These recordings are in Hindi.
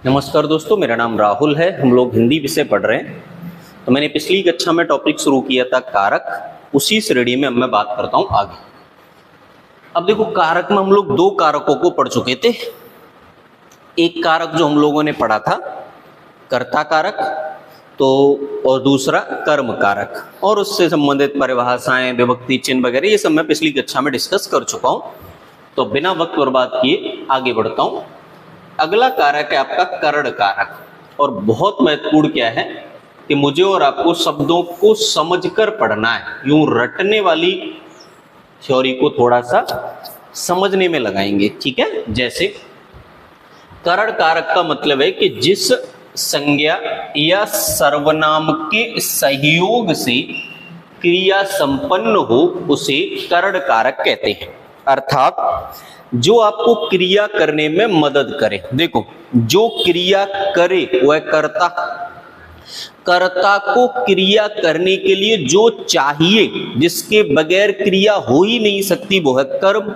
नमस्कार दोस्तों, मेरा नाम राहुल है। हम लोग हिंदी विषय पढ़ रहे हैं। तो मैंने पिछली कक्षा में टॉपिक शुरू किया था कारक, उसी श्रेणी में अब मैं बात करता हूं आगे। अब देखो, कारक में हम लोग दो कारकों को पढ़ चुके थे। एक कारक जो हम लोगों ने पढ़ा था कर्ता कारक, तो और दूसरा कर्म कारक, और उससे संबंधित परिभाषाएं, विभक्ति चिन्ह वगैरह ये सब मैं पिछली कक्षा में डिस्कस कर चुका हूं। तो बिना वक्त बर्बाद किए आगे बढ़ता हूं। अगला कारक है आपका करण कारक, और बहुत महत्वपूर्ण क्या है कि मुझे और आपको शब्दों को समझकर पढ़ना है। यूं रटने वाली थ्योरी को थोड़ा सा समझने में लगाएंगे, ठीक है। जैसे करण कारक का मतलब है कि जिस संज्ञा या सर्वनाम के सहयोग से क्रिया संपन्न हो उसे करण कारक कहते हैं। अर्थात जो आपको क्रिया करने में मदद करे। देखो, जो क्रिया करे वह कर्ता, कर्ता को क्रिया करने के लिए जो चाहिए, जिसके बगैर क्रिया हो ही नहीं सकती, वो है कर्म।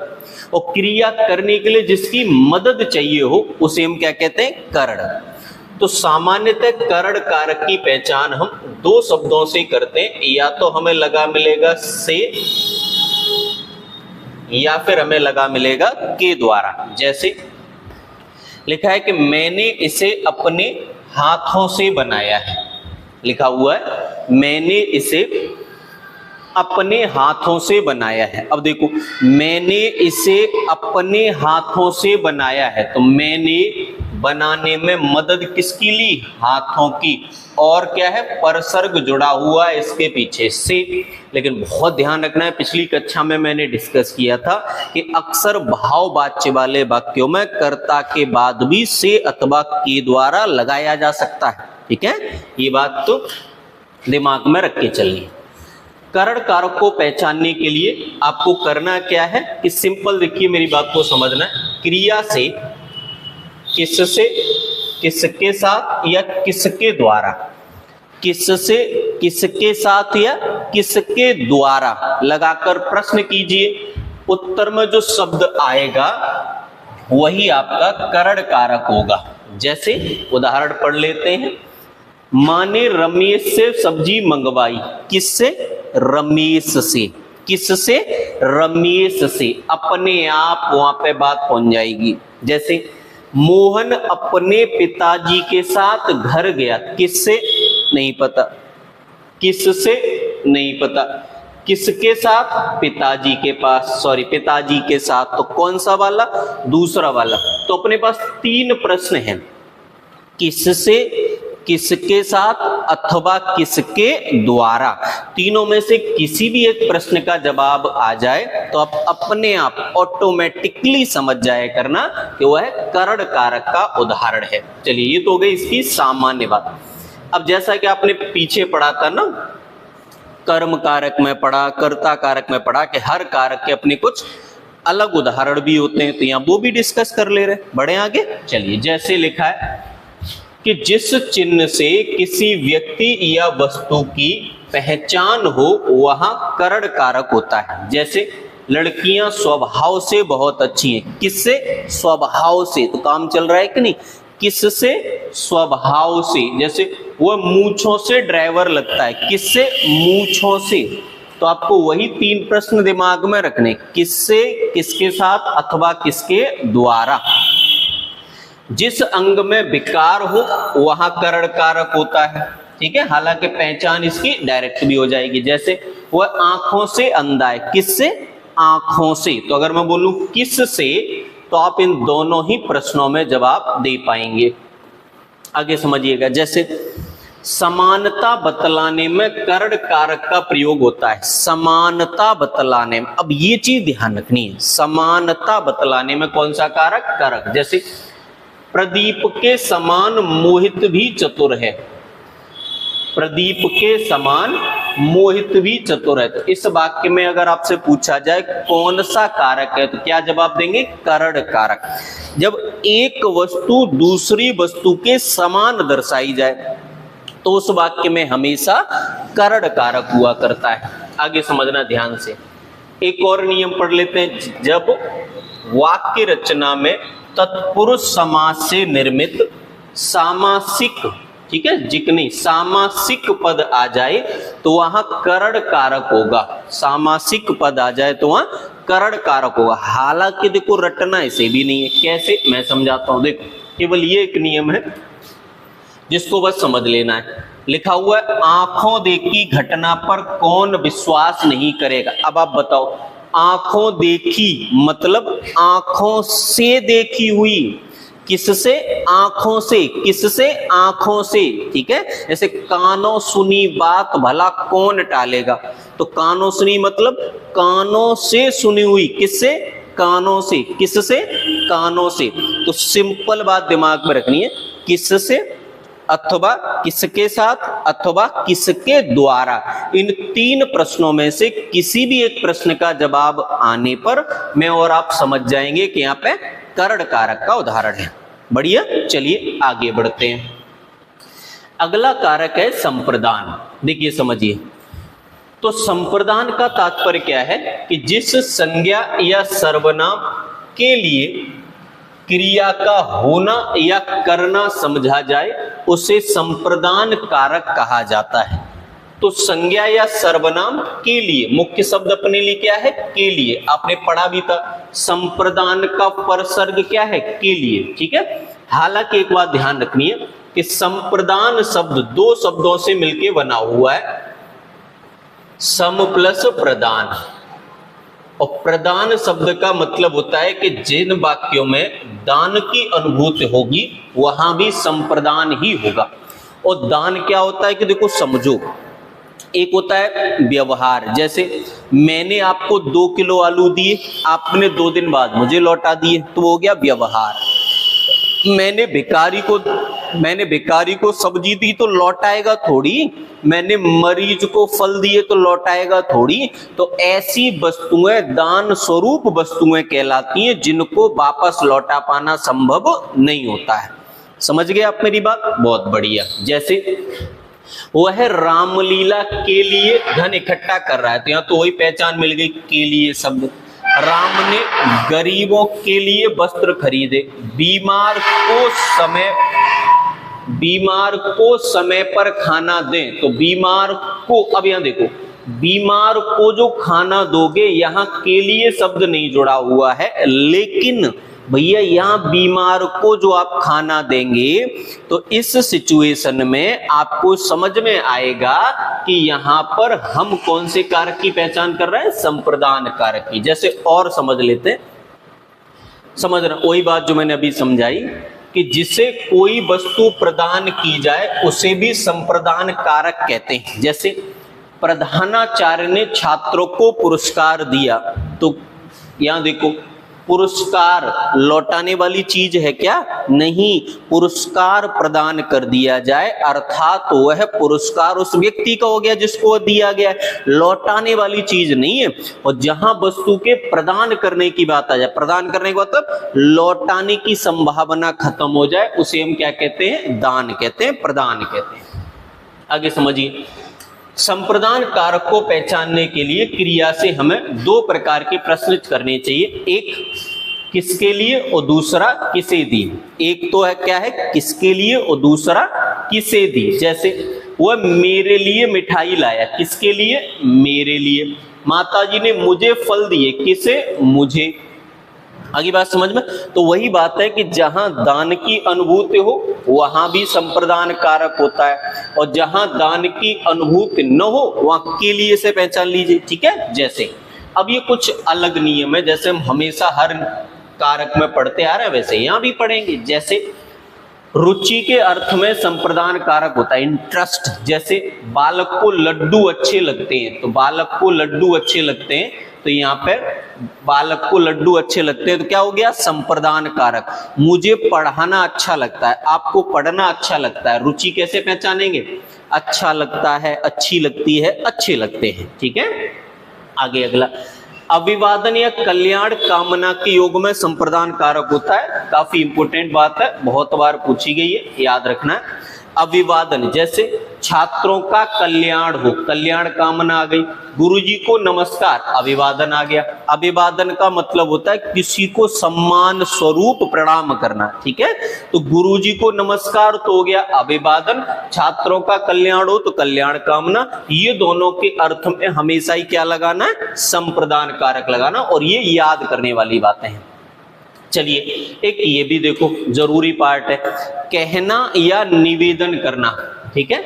और क्रिया करने के लिए जिसकी मदद चाहिए हो उसे हम क्या कहते हैं? करण। तो सामान्यतः करण कारक की पहचान हम दो शब्दों से करते हैं। या तो हमें लगा मिलेगा से, या फिर हमें लगा मिलेगा के द्वारा। जैसे लिखा है कि मैंने इसे अपने हाथों से बनाया है, लिखा हुआ है मैंने इसे अपने हाथों से बनाया है। अब देखो, मैंने इसे अपने हाथों से बनाया है, तो मैंने बनाने में मदद किसकी ली? हाथों की। और क्या है? परसर्ग जुड़ा हुआ है इसके पीछे से। लेकिन बहुत ध्यान रखना है, पिछली कक्षा में मैंने डिस्कस किया था कि अक्सर भाववाच्य वाले वाक्यों में कर्ता के बाद भी से अथवा के द्वारा लगाया जा सकता है, ठीक है। ये बात तो दिमाग में रख के चलिए। करण कारक को पहचानने के लिए आपको करना क्या है कि सिंपल देखिए, मेरी बात को समझना है। क्रिया से, किससे, किसके साथ या किसके द्वारा, किससे, किसके साथ या किसके द्वारा लगाकर प्रश्न कीजिए। उत्तर में जो शब्द आएगा वही आपका करण कारक होगा। जैसे उदाहरण पढ़ लेते हैं। माँ ने रमेश से सब्जी मंगवाई। किससे? रमेश से। किससे? रमेश से। अपने आप वहां पे बात पहुंच जाएगी। जैसे मोहन अपने पिताजी के साथ घर गया। किससे? नहीं पता। किससे? नहीं पता। किसके साथ? पिताजी के पास, सॉरी पिताजी के साथ। तो कौन सा वाला? दूसरा वाला। तो अपने पास तीन प्रश्न हैं, किससे, किसके साथ अथवा किसके द्वारा। तीनों में से किसी भी एक प्रश्न का जवाब आ जाए तो आप अपने आप ऑटोमेटिकली समझ जाए करना कि वह करण कारक का उदाहरण है। चलिए, ये तो हो गई इसकी सामान्य बात। अब जैसा कि आपने पीछे पढ़ा था ना, कर्म कारक में पढ़ा, कर्ता कारक में पढ़ा कि हर कारक के अपने कुछ अलग उदाहरण भी होते हैं, तो यहाँ वो भी डिस्कस कर ले रहे। बढ़े आगे, चलिए। जैसे लिखा है कि जिस चिन्ह से किसी व्यक्ति या वस्तु की पहचान हो वहां करण कारक होता है। जैसे लड़कियां स्वभाव से बहुत अच्छी हैं। किससे? स्वभाव से। तो काम चल रहा है कि नहीं? किससे? स्वभाव से। जैसे वह मूंछों से ड्राइवर लगता है। किससे? मूंछों से। तो आपको वही तीन प्रश्न दिमाग में रखने, किससे, किसके साथ अथवा किसके द्वारा। जिस अंग में विकार हो वहां करण कारक होता है, ठीक है। हालांकि पहचान इसकी डायरेक्ट भी हो जाएगी। जैसे वह आंखों से अंधा है। किससे? आंखों से। तो अगर मैं बोलूं किस से, तो आप इन दोनों ही प्रश्नों में जवाब दे पाएंगे। आगे समझिएगा। जैसे समानता बतलाने में करण कारक का प्रयोग होता है। समानता बतलाने में, अब ये चीज ध्यान रखनी है, समानता बतलाने में कौन सा कारक? कारक। जैसे प्रदीप के समान मोहित भी चतुर है। प्रदीप के समान मोहित भी चतुर है। तो इस वाक्य में अगर आपसे पूछा जाए कौन सा कारक है, तो क्या जवाब देंगे? करण कारक। जब एक वस्तु दूसरी वस्तु के समान दर्शाई जाए तो उस वाक्य में हमेशा करण कारक हुआ करता है। आगे समझना ध्यान से। एक और नियम पढ़ लेते हैं। जब वाक्य रचना में तत्पुरुष समास से निर्मित सामासिक, ठीक है, जिकनी सामासिक पद आ जाए तो वहां करण कारक होगा। सामासिक पद आ जाए तो वहां करण कारक होगा। हालांकि देखो रटना इसे भी नहीं है, कैसे मैं समझाता हूं। देखो केवल ये एक नियम है जिसको बस समझ लेना है। लिखा हुआ है आंखों देखी घटना पर कौन विश्वास नहीं करेगा। अब आप बताओ, आंखों देखी मतलब आंखों से देखी हुई, किससे? आंखों से। किससे? आंखों से, ठीक है। जैसे कानों सुनी बात भला कौन टालेगा, तो कानों सुनी मतलब कानों से सुनी हुई, किससे? कानों से। किससे? कानों से। तो सिंपल बात दिमाग में रखनी है, किससे अथवा किसके साथ अथवा किसके द्वारा। इन तीन प्रश्नों में से किसी भी एक प्रश्न का जवाब आने पर मैं और आप समझ जाएंगे कि यहाँ पे करण कारक का उदाहरण है। बढ़िया, चलिए आगे बढ़ते हैं। अगला कारक है संप्रदान। देखिए समझिए, तो संप्रदान का तात्पर्य क्या है कि जिस संज्ञा या सर्वनाम के लिए क्रिया का होना या करना समझा जाए उसे संप्रदान कारक कहा जाता है। तो संज्ञा या सर्वनाम के लिए, मुख्य शब्द अपने लिए क्या है? के लिए। आपने पढ़ा भी था, संप्रदान का परसर्ग क्या है? के लिए, ठीक है। हालांकि एक बात ध्यान रखनी है कि संप्रदान शब्द दो शब्दों से मिलकर बना हुआ है, सम प्लस प्रदान। और प्रदान शब्द का मतलब होता है कि जिन वाक्यों में दान की अनुभूति होगी वहां भी संप्रदान ही होगा। और दान क्या होता है कि देखो समझो, एक होता है व्यवहार, जैसे मैंने आपको 2 किलो आलू दिए, आपने 2 दिन बाद मुझे लौटा दिए, तो वो हो गया व्यवहार। मैंने भिखारी को सब्जी दी तो लौटाएगा थोड़ी, मैंने मरीज को फल दिए तो लौटाएगा थोड़ी। तो ऐसी वस्तुएं दान स्वरूप वस्तुएं कहलाती हैं जिनको वापस लौटा पाना संभव नहीं होता है। समझ गए आप मेरी बात? बहुत बढ़िया। जैसे वह रामलीला के लिए धन इकट्ठा कर रहा है, तो यहां तो वही पहचान मिल गई, के लिए शब्द। राम ने गरीबों के लिए वस्त्र खरीदे, बीमार को समय पर खाना दें, तो बीमार को, अब यहां देखो, बीमार को जो खाना दोगे, यहां के लिए शब्द नहीं जुड़ा हुआ है, लेकिन भैया यहां बीमार को जो आप खाना देंगे तो इस सिचुएशन में आपको समझ में आएगा कि यहां पर हम कौन से कारक की पहचान कर रहे हैं? संप्रदान कारक की। जैसे और समझ लेते हैं, समझ रहे, वही बात जो मैंने अभी समझाई कि जिसे कोई वस्तु प्रदान की जाए उसे भी संप्रदान कारक कहते हैं। जैसे प्रधानाचार्य ने छात्रों को पुरस्कार दिया, तो यहां देखो पुरस्कार लौटाने वाली चीज है क्या? नहीं, पुरस्कार प्रदान कर दिया जाए अर्थात तो वह पुरस्कार उस व्यक्ति का हो गया जिसको दिया गया, लौटाने वाली चीज नहीं है। और जहां वस्तु के प्रदान करने की बात आ जाए, प्रदान करने का मतलब लौटाने की संभावना खत्म हो जाए, उसे हम क्या कहते हैं? दान कहते हैं, प्रदान कहते हैं। आगे समझिए, संप्रदान कारक को पहचानने के लिए क्रिया से हमें 2 प्रकार के प्रश्न करने चाहिए, एक किसके लिए और दूसरा किसे दी। एक तो है क्या है? किसके लिए, और दूसरा किसे दी। जैसे वह मेरे लिए मिठाई लाया, किसके लिए? मेरे लिए। माताजी ने मुझे फल दिए, किसे? मुझे। आगे बात समझ में? तो वही बात है कि जहां दान की अनुभूति हो वहां भी संप्रदान कारक होता है, और जहां दान की अनुभूति न हो वहां के लिए से पहचान लीजिए, ठीक है। जैसे अब ये कुछ अलग नियम है, जैसे हम हमेशा हर कारक में पढ़ते आ रहे हैं वैसे यहां भी पढ़ेंगे। जैसे रुचि के अर्थ में संप्रदान कारक होता है इंटरेस्ट। जैसे बालक को लड्डू अच्छे लगते हैं, तो बालक को लड्डू अच्छे लगते हैं, तो यहाँ पे बालक को लड्डू अच्छे लगते हैं, तो क्या हो गया? संप्रदान कारक। मुझे पढ़ाना अच्छा लगता है, आपको पढ़ना अच्छा लगता है, रुचि कैसे पहचानेंगे? अच्छा लगता है, अच्छी लगती है, अच्छे लगते हैं, ठीक है। आगे अगला, अभिवादन या कल्याण कामना के योग में संप्रदान कारक होता है। काफी इंपोर्टेंट बात है, बहुत बार पूछी गई है, याद रखना है। अभिवादन, जैसे छात्रों का कल्याण हो, कल्याण कामना आ गई। गुरुजी को नमस्कार, अभिवादन आ गया। अभिवादन का मतलब होता है किसी को सम्मान स्वरूप प्रणाम करना, ठीक है। तो गुरुजी को नमस्कार तो हो गया अभिवादन, छात्रों का कल्याण हो तो कल्याण कामना। ये दोनों के अर्थ में हमेशा ही क्या लगाना है, संप्रदान कारक लगाना, और ये याद करने वाली बातें हैं। चलिए एक ये भी देखो जरूरी पार्ट है, कहना या निवेदन करना, ठीक है।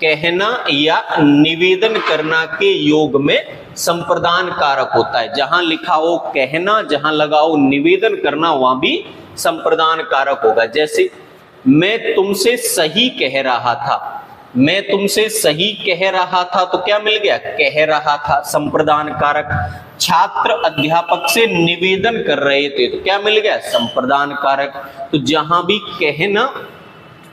कहना या निवेदन करना के योग में संप्रदान कारक होता है। जहां लिखा हो कहना, जहां लगा हो निवेदन करना, वहां भी संप्रदान कारक होगा। जैसे मैं तुमसे सही कह रहा था, मैं तुमसे सही कह रहा था, तो क्या मिल गया, कह रहा था, संप्रदान कारक। छात्र अध्यापक से निवेदन कर रहे थे, तो क्या मिल गया, संप्रदान कारक। तो जहां भी कहना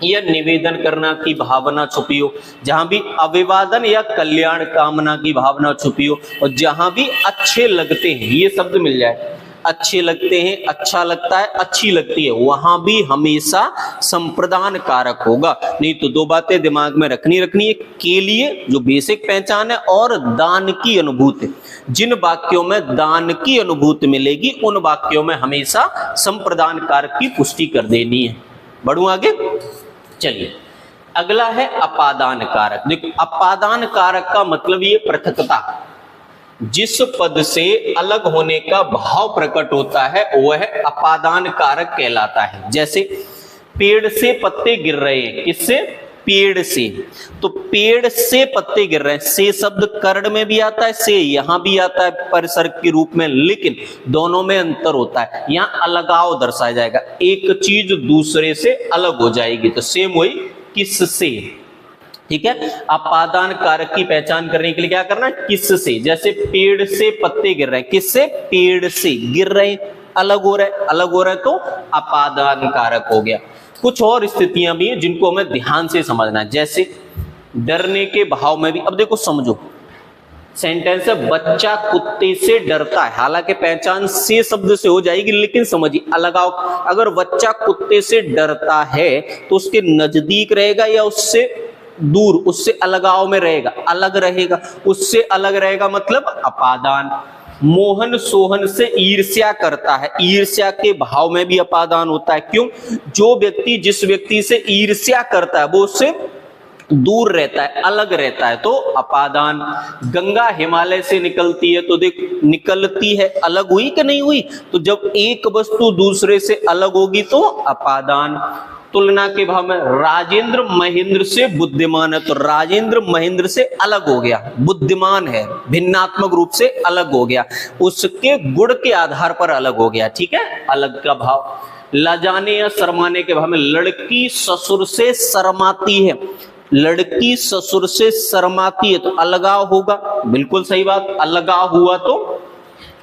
या निवेदन करना की भावना छुपी हो, जहां भी अभिवादन या कल्याण कामना की भावना छुपी हो, और जहां भी अच्छे लगते हैं ये शब्द मिल जाए, अच्छे लगते हैं, अच्छा लगता है, अच्छी लगती है, वहां भी हमेशा संप्रदान कारक होगा। नहीं तो दो बातें दिमाग में रखनी है के लिए जो बेसिक पहचान है, और दान की अनुभूति। जिन वाक्यों में दान की अनुभूति मिलेगी उन वाक्यों में हमेशा संप्रदान कारक की पुष्टि कर देनी है। बढ़ूं आगे, चलिए अगला है अपादान कारक। देखो अपादान कारक का मतलब ये पृथकता, जिस पद से अलग होने का भाव प्रकट होता है वह अपादान कारक कहलाता है। जैसे पेड़ से पत्ते गिर रहे हैं, किससे, पेड़ से, तो पेड़ से पत्ते गिर रहे हैं, से शब्द कर्ण में भी आता है, से यहां भी आता है परिसर्ग के रूप में, लेकिन दोनों में अंतर होता है। यहां अलगाव दर्शाया जाएगा, एक चीज दूसरे से अलग हो जाएगी, तो सेम वही किससे, ठीक है। अपादान कारक की पहचान करने के लिए क्या करना है, किससे। जैसे पेड़ से पत्ते गिर रहे हैं, किससे, पेड़ से, गिर रहे हैं, अलग हो रहा है, अलग हो रहा है, तो अपादान कारक हो गया। कुछ और स्थितियां भी हैं जिनको हमें ध्यान से समझना है। जैसे डरने के भाव में भी, अब देखो समझो, सेंटेंस है बच्चा कुत्ते से डरता है, हालांकि पहचान से शब्द से हो जाएगी, लेकिन समझिए अलगाव। अगर बच्चा कुत्ते से डरता है तो उसके नजदीक रहेगा या उससे दूर, उससे अलगाव में रहेगा, अलग रहेगा, उससे अलग रहेगा, मतलब अपादान। मोहन सोहन से ईर्ष्या करता है, ईर्ष्या के भाव में भी अपादान होता है। क्यों, जो व्यक्ति जिस व्यक्ति से ईर्ष्या करता है वो उससे दूर रहता है, अलग रहता है, तो अपादान। गंगा हिमालय से निकलती है, तो देख निकलती है, अलग हुई कि नहीं हुई, तो जब एक वस्तु दूसरे से अलग होगी तो अपादान। तुलना के भाव में राजेंद्र महेंद्र से बुद्धिमान है, तो राजेंद्र महेंद्र से अलग हो गया, बुद्धिमान है, भिन्नात्मक रूप से अलग हो गया, उसके गुण के आधार पर अलग हो गया, ठीक है, अलग का भाव। लजाने या शर्माने के भाव में लड़की ससुर से शर्माती है, लड़की ससुर से शर्माती है, तो अलगाव होगा, बिल्कुल सही बात, अलगाव हुआ तो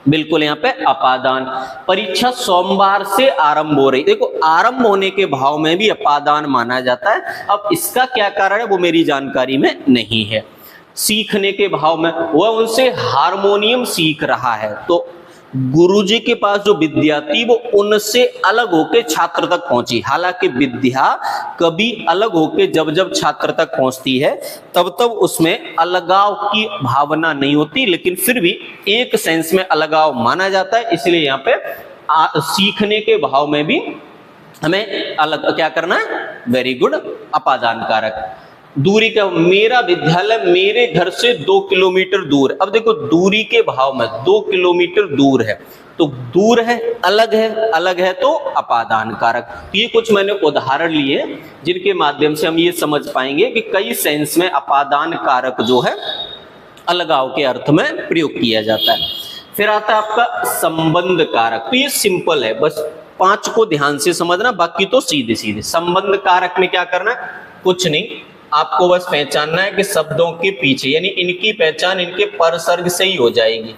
बिल्कुल यहाँ पे अपादान। परीक्षा सोमवार से आरंभ हो रही, देखो आरंभ होने के भाव में भी अपादान माना जाता है। अब इसका क्या कारण है वो मेरी जानकारी में नहीं है। सीखने के भाव में वह उनसे हारमोनियम सीख रहा है, तो गुरुजी के पास जो विद्या थी वो उनसे अलग होके छात्र तक पहुंची। हालांकि विद्या कभी अलग होके जब जब छात्र तक पहुंचती है तब तब उसमें अलगाव की भावना नहीं होती, लेकिन फिर भी एक सेंस में अलगाव माना जाता है। इसलिए यहाँ पे सीखने के भाव में भी हमें अलग क्या करना है, वेरी गुड, अपादान कारक। दूरी का, मेरा विद्यालय मेरे घर से 2 किलोमीटर दूर है। अब देखो दूरी के भाव में 2 किलोमीटर दूर है, तो दूर है, अलग है तो अपादान कारक। ये कुछ मैंने उदाहरण लिए जिनके माध्यम से हम ये समझ पाएंगे कि कई सेंस में अपादान कारक जो है अलगाव के अर्थ में प्रयोग किया जाता है। फिर आता है आपका संबंध कारक, तो ये सिंपल है, बस 5 को ध्यान से समझना, बाकी तो सीधे सीधे। संबंध कारक में क्या करना है, कुछ नहीं, आपको बस पहचानना है कि शब्दों के पीछे, यानी इनकी पहचान इनके परसर्ग से ही हो जाएगी।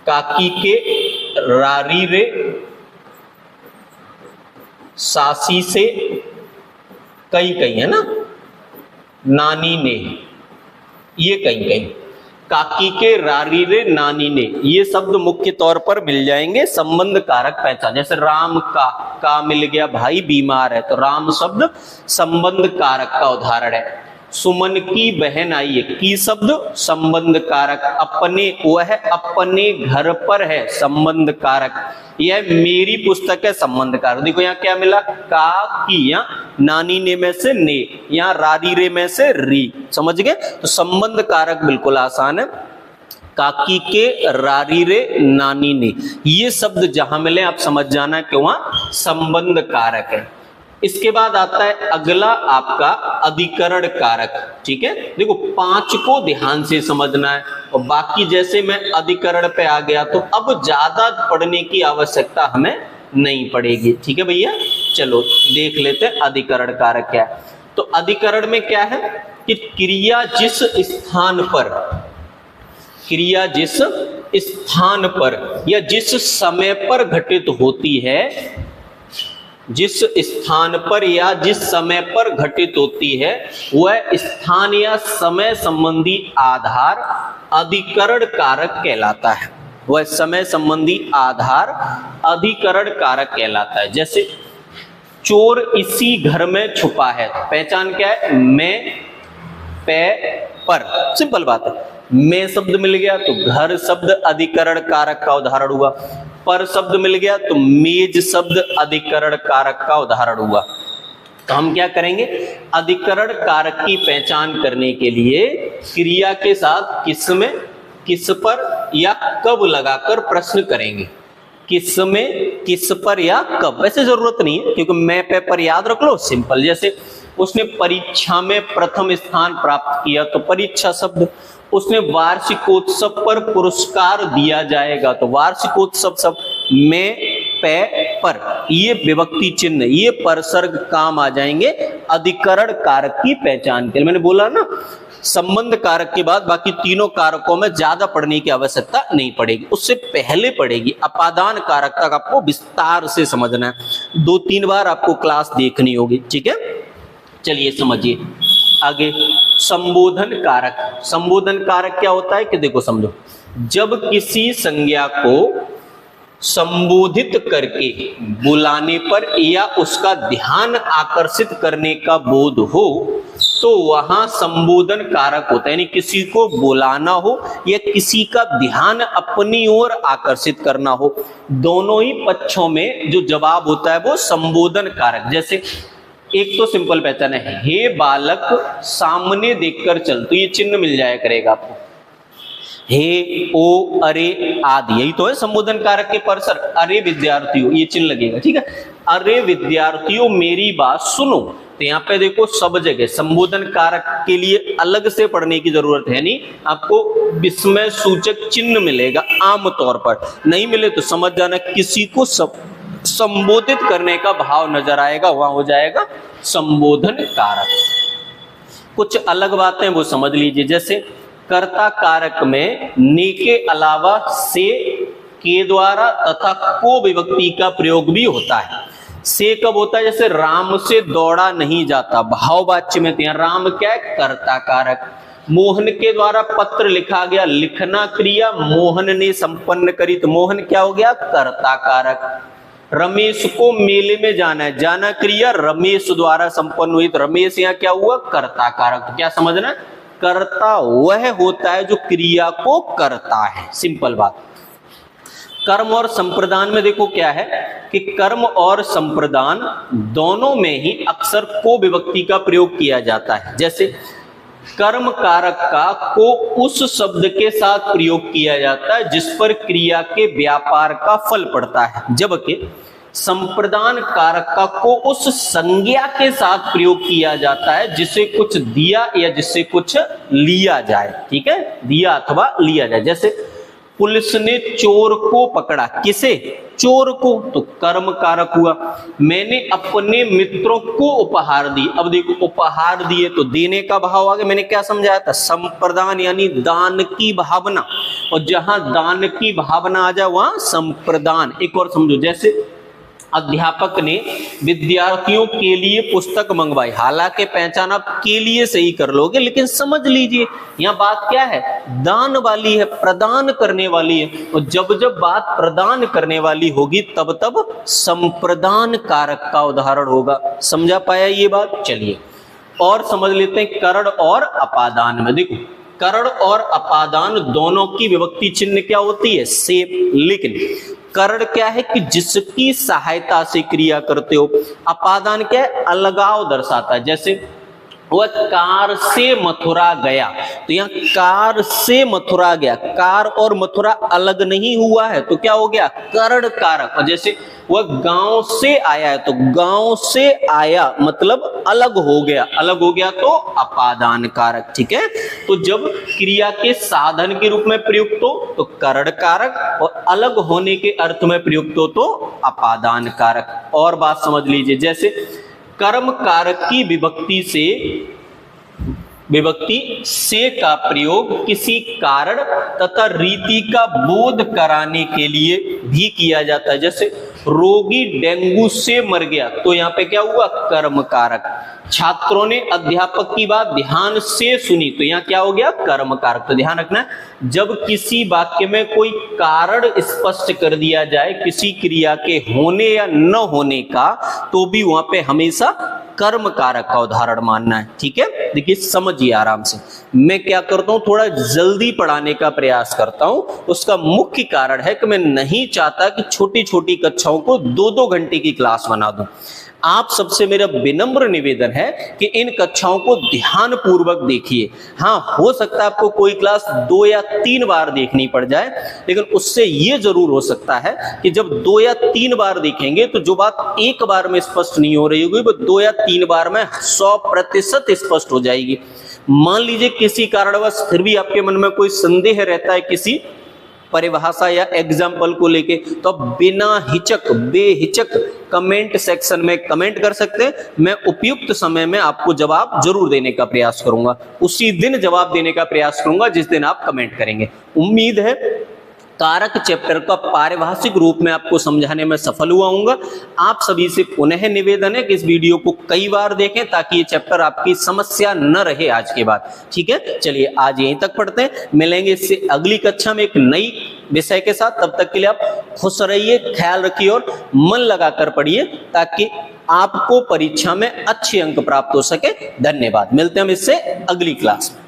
काकी के रारी रे, सासी से कहीं कहीं है ना, नानी ने, ये कहीं कहीं। काकी के, रारी रे, नानी ने, ये शब्द मुख्य तौर पर मिल जाएंगे संबंध कारक पहचान। जैसे राम का मिल गया, भाई बीमार है, तो राम शब्द संबंध कारक का उदाहरण है। सुमन की बहन आई है, की शब्द संबंध कारक। अपने, वह अपने घर पर है, संबंध कारक। यह मेरी पुस्तक है, संबंध कारक। देखो यहाँ क्या मिला, का की, यहाँ नानी ने में से ने, यहाँ रारी रे में से री। समझ गए? तो संबंध कारक बिल्कुल आसान है। काकी के, रारी रे, नानी ने, ये शब्द जहां मिले आप समझ जाना कि वहां संबंध कारक है। इसके बाद आता है अगला आपका अधिकरण कारक। ठीक है, देखो 5 को ध्यान से समझना है, और बाकी जैसे मैं अधिकरण पे आ गया तो अब ज्यादा पढ़ने की आवश्यकता हमें नहीं पड़ेगी। ठीक है भैया, चलो देख लेते हैं अधिकरण कारक क्या है। तो अधिकरण में क्या है कि क्रिया जिस स्थान पर या जिस समय पर घटित होती है, जिस स्थान पर या जिस समय पर घटित होती है, वह स्थान या समय संबंधी आधार अधिकरण कारक कहलाता है। वह समय संबंधी आधार अधिकरण कारक कहलाता है। जैसे चोर इसी घर में छुपा है, पहचान क्या है, मैं, पे, पर। सिंपल बात है, मैं शब्द मिल गया तो घर शब्द अधिकरण कारक का उदाहरण हुआ। पर शब्द मिल गया तो मेज शब्द अधिकरण कारक का उदाहरण हुआ। तो हम क्या करेंगे, अधिकरण कारक की पहचान करने के लिए क्रिया के साथ किस में, किस पर या कब लगाकर प्रश्न करेंगे। किस में, किस पर या कब। वैसे जरूरत नहीं है, क्योंकि मैं पे पर याद रख लो, सिंपल। जैसे उसने परीक्षा में प्रथम स्थान प्राप्त किया, तो परीक्षा शब्द। उसने वार्षिकोत्सव पर पुरस्कार दिया जाएगा, तो वार्षिकोत्सव शब्द। में, पे, पर, ये विभक्ति चिन्ह, ये परसर्ग काम आ जाएंगे अधिकरण कारक की पहचान के लिए। मैंने बोला ना, संबंध कारक के बाद बाकी तीनों कारकों में ज्यादा पढ़ने की आवश्यकता नहीं पड़ेगी, उससे पहले पड़ेगी अपादान कारक तक आपको विस्तार से समझना है। 2-3 बार आपको क्लास देखनी होगी। ठीक है, चलिए समझिए आगे। संबोधन कारक। संबोधन कारक क्या होता है कि देखो समझो, जब किसी संज्ञा को संबोधित करके बुलाने पर या उसका ध्यान आकर्षित करने का बोध हो, तो वहां संबोधन कारक होता है। यानी किसी को बुलाना हो या किसी का ध्यान अपनी ओर आकर्षित करना हो, दोनों ही पक्षों में जो जवाब होता है वो संबोधन कारक। जैसे एक तो सिंपल पहचान है, हे बालक सामने देखकर चल, तो ये चिन्ह मिल जाया करेगा आपको, हे, ओ, अरे आदि, यही तो है संबोधन कारक के परसर। अरे विद्यार्थियों, ये चिन्ह लगेगा। ठीक है, अरे विद्यार्थियों मेरी बात सुनो, तो यहाँ पे देखो सब जगह संबोधन कारक के लिए अलग से पढ़ने की जरूरत है नहीं, आपको विस्मय सूचक चिन्ह मिलेगा आमतौर पर। नहीं मिले तो समझ जाना किसी को संबोधित करने का भाव नजर आएगा, वहां हो जाएगा संबोधन कारक। कुछ अलग बातें वो समझ लीजिए। जैसे कर्ता कारक में ने के अलावा से, के द्वारा तथा को विभक्ति का प्रयोग भी होता है। से कब होता है, जैसे राम से दौड़ा नहीं जाता, भाववाच्य में। तो राम क्या है, कर्ता कारक। मोहन के द्वारा पत्र लिखा गया, लिखना क्रिया मोहन ने संपन्न करी, तो मोहन क्या हो गया, कर्ता कारक। रमेश को मेले में जाना है, जाना क्रिया रमेश द्वारा संपन्न हुई, तो रमेश यहाँ क्या हुआ, कर्ता कारक। तो क्या समझना, कर्ता वह होता है जो क्रिया को करता है। सिंपल बात। कर्म और संप्रदान में देखो क्या है कि कर्म और संप्रदान दोनों में ही अक्सर को विभक्ति का प्रयोग किया जाता है। जैसे कर्म कारक का को उस शब्द के साथ प्रयोग किया जाता है जिस पर क्रिया के व्यापार का फल पड़ता है, जबकि संप्रदान कारक का को उस संज्ञा के साथ प्रयोग किया जाता है जिसे कुछ दिया या जिससे कुछ लिया जाए। ठीक है, दिया अथवा लिया जाए। जैसे पुलिस ने चोर को पकड़ा, किसे, चोर को, तो कर्म कारक हुआ। मैंने अपने मित्रों को उपहार दी, अब देखो उपहार दिए तो देने का भाव आ गया। मैंने क्या समझाया था, संप्रदान यानी दान की भावना, और जहां दान की भावना आ जाए वहां संप्रदान। एक और समझो, जैसे अध्यापक ने विद्यार्थियों के लिए पुस्तक मंगवाई। हालांकि पहचान आप के लिए से ही कर लोगे, लेकिन समझ लीजिए यहाँ बात क्या है, दान वाली है, प्रदान करने वाली है। और जब जब बात प्रदान करने वाली होगी तब तब संप्रदान कारक का उदाहरण होगा। समझा पाया ये बात? चलिए और समझ लेते हैं करण और अपादान में। देखो करण और अपादान दोनों की विभक्ति चिन्ह क्या होती है? से। लेकिन करण क्या है कि जिसकी सहायता से क्रिया करते हो। अपादान क्या है? अलगाव दर्शाता है। जैसे वह कार से मथुरा गया, तो यहाँ कार से मथुरा गया, कार और मथुरा अलग नहीं हुआ है, तो क्या हो गया? करण कारक। और जैसे वह गांव से आया है, तो गांव से आया मतलब अलग हो गया, अलग हो गया तो अपादान कारक। ठीक है, तो जब क्रिया के साधन के रूप में प्रयुक्त हो तो करण कारक, और अलग होने के अर्थ में प्रयुक्त हो तो अपादान कारक। और बात समझ लीजिए, जैसे कर्म कारक की विभक्ति से का प्रयोग किसी कारण तथा रीति का बोध कराने के लिए भी किया जाता है। जैसे रोगी डेंगू से मर गया, तो यहाँ पे क्या हुआ? कर्म कारक। छात्रों ने अध्यापक की बात ध्यान से सुनी, तो यहाँ क्या हो गया? कर्म कारक। तो ध्यान रखना, जब किसी वाक्य में कोई कारण स्पष्ट कर दिया जाए किसी क्रिया के होने या न होने का, तो भी वहां पे हमेशा कर्म कारक का उदाहरण मानना है। ठीक है, देखिए समझिए आराम से। मैं क्या करता हूं, थोड़ा जल्दी पढ़ाने का प्रयास करता हूं। उसका मुख्य कारण है कि मैं नहीं चाहता कि छोटी छोटी कक्षाओं को 2-2 घंटे की क्लास बना दूं। आप सबसे मेरा विनम्र निवेदन है कि इन कक्षाओं को ध्यान पूर्वक देखिए। हाँ, हो सकता है आपको कोई क्लास 2 या 3 बार देखनी पड़ जाए, लेकिन उससे यह जरूर हो सकता है कि जब 2 या 3 बार देखेंगे तो जो बात एक बार में स्पष्ट नहीं हो रही होगी वो 2 या 3 बार में 100% स्पष्ट हो जाएगी। मान लीजिए किसी कारणवश फिर भी आपके मन में कोई संदेह रहता है किसी परिभाषा या एग्जाम्पल को लेके, तो आप बिना हिचक बेहिचक कमेंट सेक्शन में कमेंट कर सकते हैं। मैं उपयुक्त समय में आपको जवाब जरूर देने का प्रयास करूंगा, उसी दिन जवाब देने का प्रयास करूंगा जिस दिन आप कमेंट करेंगे। उम्मीद है कारक चैप्टर का पारिभाषिक रूप में आपको समझाने में सफल हुआ हूंगा। आप सभी से पुनः निवेदन है कि इस वीडियो को कई बार देखें ताकि ये चैप्टर आपकी समस्या न रहे आज के बाद। ठीक है, चलिए आज यहीं तक पढ़ते हैं, मिलेंगे इससे अगली कक्षा में एक नई विषय के साथ। तब तक के लिए आप खुश रहिए, ख्याल रखिए और मन लगाकर पढ़िए ताकि आपको परीक्षा में अच्छे अंक प्राप्त हो सके। धन्यवाद, मिलते हैं हम इससे अगली क्लास में।